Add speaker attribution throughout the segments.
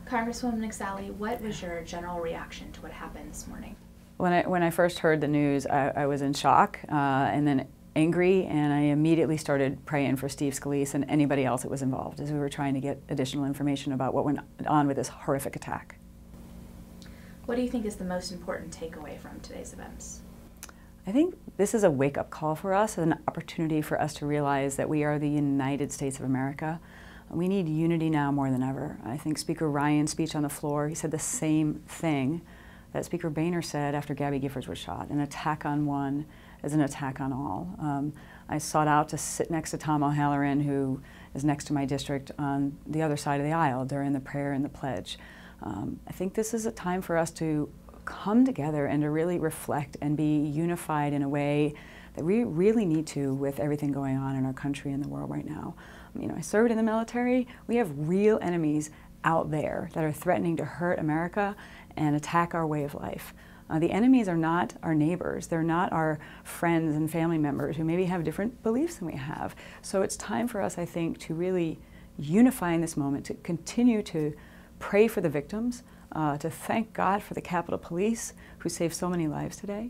Speaker 1: Congresswoman McSally, what was your general reaction to what happened this morning?
Speaker 2: When I first heard the news, I was in shock and then angry, and I immediately started praying for Steve Scalise and anybody else that was involved as we were trying to get additional information about what went on with this horrific attack.
Speaker 1: What do you think is the most important takeaway from today's events?
Speaker 2: I think this is a wake-up call for us, an opportunity for us to realize that we are the United States of America. We need unity now more than ever. I think Speaker Ryan's speech on the floor, he said the same thing that Speaker Boehner said after Gabby Giffords was shot. An attack on one is an attack on all. I sought out to sit next to Tom O'Halloran, who is next to my district on the other side of the aisle during the prayer and the pledge. I think this is a time for us to come together and to really reflect and be unified in a way that we really need to with everything going on in our country and the world right now. You know, I served in the military. We have real enemies out there that are threatening to hurt America and attack our way of life. The enemies are not our neighbors. They're not our friends and family members who maybe have different beliefs than we have. So it's time for us, I think, to really unify in this moment, to continue to pray for the victims, to thank God for the Capitol Police who saved so many lives today,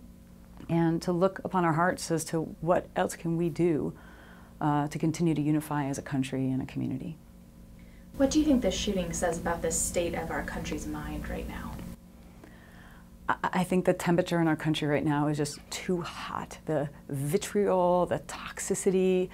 Speaker 2: and to look upon our hearts as to what else can we do to continue to unify as a country and a community.
Speaker 1: What do you think this shooting says about the state of our country's mind right now?
Speaker 2: I think the temperature in our country right now is just too hot. The vitriol, the toxicity,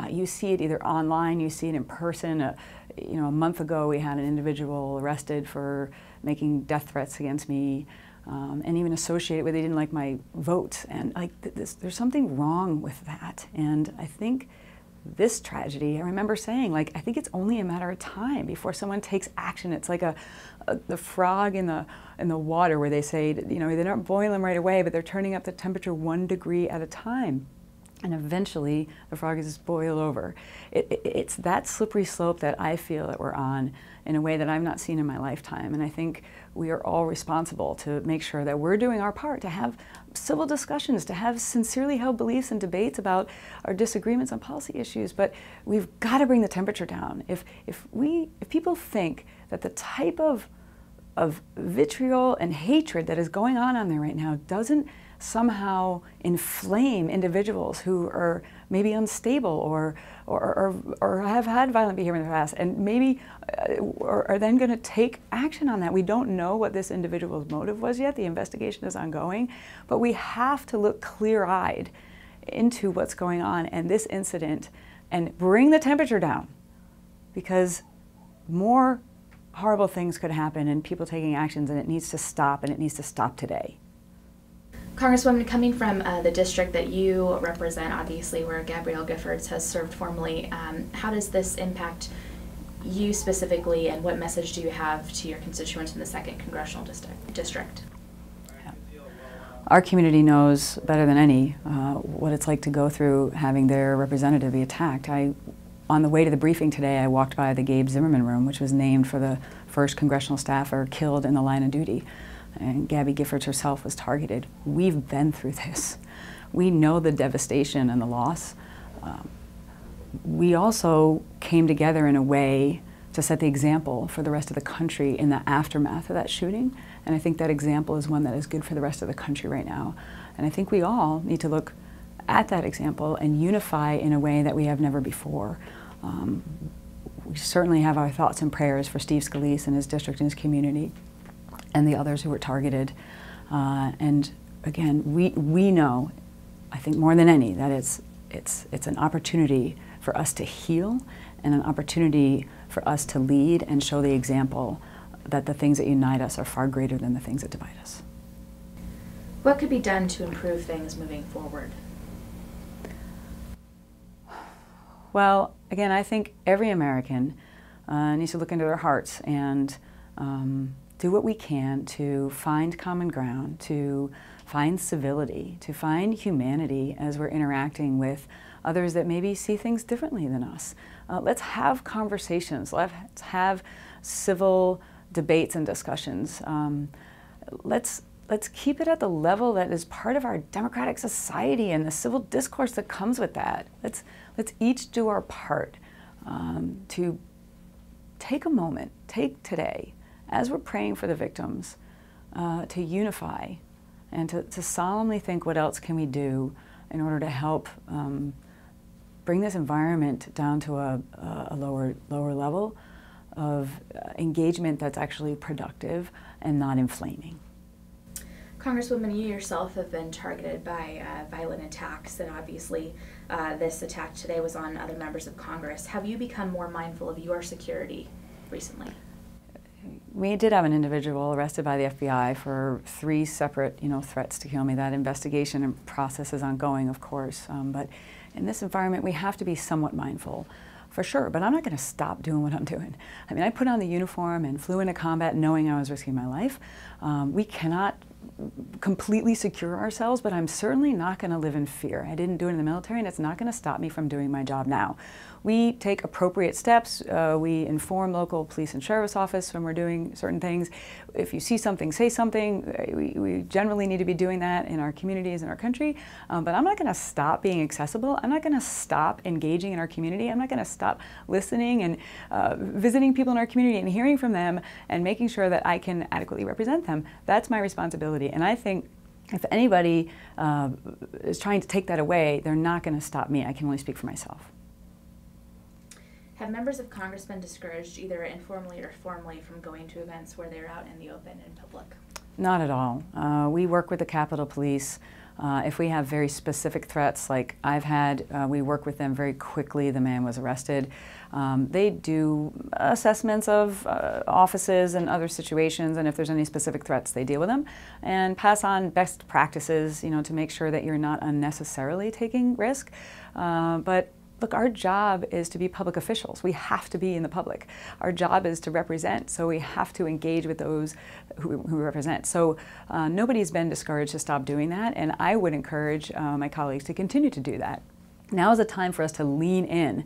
Speaker 2: you see it either online, you see it in person. You know, a month ago we had an individual arrested for making death threats against me, and even associated with, they didn't like my vote. And like there's something wrong with that. And I think this tragedy, I remember saying, like, I think it's only a matter of time before someone takes action. It's like the frog in the water where they say, you know, they're not boiling right away, but they're turning up the temperature 1 degree at a time. And eventually the frog is just boiled over. It's that slippery slope that I feel that we're on in a way that I've not seen in my lifetime. And I think we are all responsible to make sure that we're doing our part, to have civil discussions, to have sincerely held beliefs and debates about our disagreements on policy issues. But we've got to bring the temperature down. If people think that the type of vitriol and hatred that is going on there right now doesn't somehow inflame individuals who are maybe unstable or have had violent behavior in the past, and maybe are then going to take action on that. We don't know what this individual's motive was yet. The investigation is ongoing, but we have to look clear-eyed into what's going on and this incident and bring the temperature down, because more horrible things could happen and people taking actions, and it needs to stop, and it needs to stop today.
Speaker 1: Congresswoman, coming from the district that you represent, obviously where Gabrielle Giffords has served formerly, how does this impact you specifically, and what message do you have to your constituents in the 2nd Congressional District?
Speaker 2: Yeah. Our community knows better than any what it's like to go through having their representative be attacked. On the way to the briefing today, I walked by the Gabe Zimmerman room, which was named for the first congressional staffer killed in the line of duty. And Gabby Giffords herself was targeted. We've been through this. We know the devastation and the loss. We also came together in a way to set the example for the rest of the country in the aftermath of that shooting. And I think that example is one that is good for the rest of the country right now. And I think we all need to look at that example and unify in a way that we have never before. We certainly have our thoughts and prayers for Steve Scalise and his district and his community, and the others who were targeted. And again, we know, I think more than any, that it's an opportunity for us to heal and an opportunity for us to lead and show the example that the things that unite us are far greater than the things that divide us.
Speaker 1: What could be done to improve things moving forward?
Speaker 2: Well, again, I think every American needs to look into their hearts and do what we can to find common ground, to find civility, to find humanity as we're interacting with others that maybe see things differently than us. Let's have conversations. Let's have civil debates and discussions. Let's keep it at the level that is part of our democratic society and the civil discourse that comes with that. Let's each do our part to take a moment, take today, as we're praying for the victims, to unify and to solemnly think what else can we do in order to help bring this environment down to a lower level of engagement that's actually productive and not inflaming.
Speaker 1: Congresswoman, you yourself have been targeted by violent attacks, and obviously this attack today was on other members of Congress. Have you become more mindful of your security recently?
Speaker 2: We did have an individual arrested by the FBI for 3 separate, threats to kill me. That investigation and process is ongoing, of course. But in this environment, we have to be somewhat mindful, for sure. But I'm not going to stop doing what I'm doing. I mean, I put on the uniform and flew into combat knowing I was risking my life. We cannot completely secure ourselves, but I'm certainly not going to live in fear. I didn't do it in the military, and it's not going to stop me from doing my job now. We take appropriate steps. We inform local police and sheriff's office when we're doing certain things. If you see something, say something. We generally need to be doing that in our communities and our country, but I'm not going to stop being accessible. I'm not going to stop engaging in our community. I'm not going to stop listening and visiting people in our community and hearing from them and making sure that I can adequately represent them. That's my responsibility, and I think if anybody is trying to take that away, they're not going to stop me. I can only speak for myself.
Speaker 1: Have members of Congress been discouraged, either informally or formally, from going to events where they're out in the open in public?
Speaker 2: Not at all. We work with the Capitol Police. If we have very specific threats like I've had, we work with them very quickly. The man was arrested. They do assessments of offices and other situations, and if there's any specific threats, they deal with them and pass on best practices, to make sure that you're not unnecessarily taking risk. But look, our job is to be public officials. We have to be in the public. Our job is to represent, so we have to engage with those who represent. So nobody's been discouraged to stop doing that, and I would encourage my colleagues to continue to do that. Now is a time for us to lean in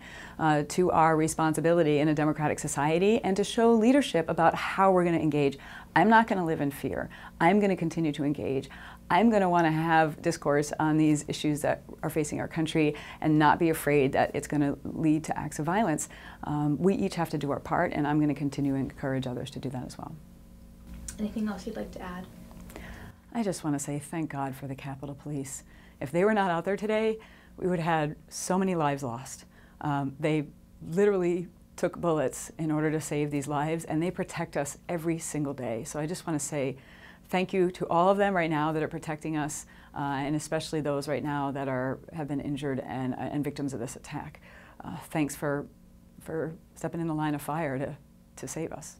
Speaker 2: to our responsibility in a democratic society and to show leadership about how we're going to engage. I'm not going to live in fear. I'm going to continue to engage. I'm going to want to have discourse on these issues that are facing our country and not be afraid that it's going to lead to acts of violence. We each have to do our part, and I'm going to continue to encourage others to do that as well.
Speaker 1: Anything else you'd like to add?
Speaker 2: I just want to say thank God for the Capitol Police. If they were not out there today, we would have had so many lives lost. They literally took bullets in order to save these lives, and they protect us every single day. So I just want to say thank you to all of them right now that are protecting us, and especially those right now that have been injured and victims of this attack. Thanks for stepping in the line of fire to save us.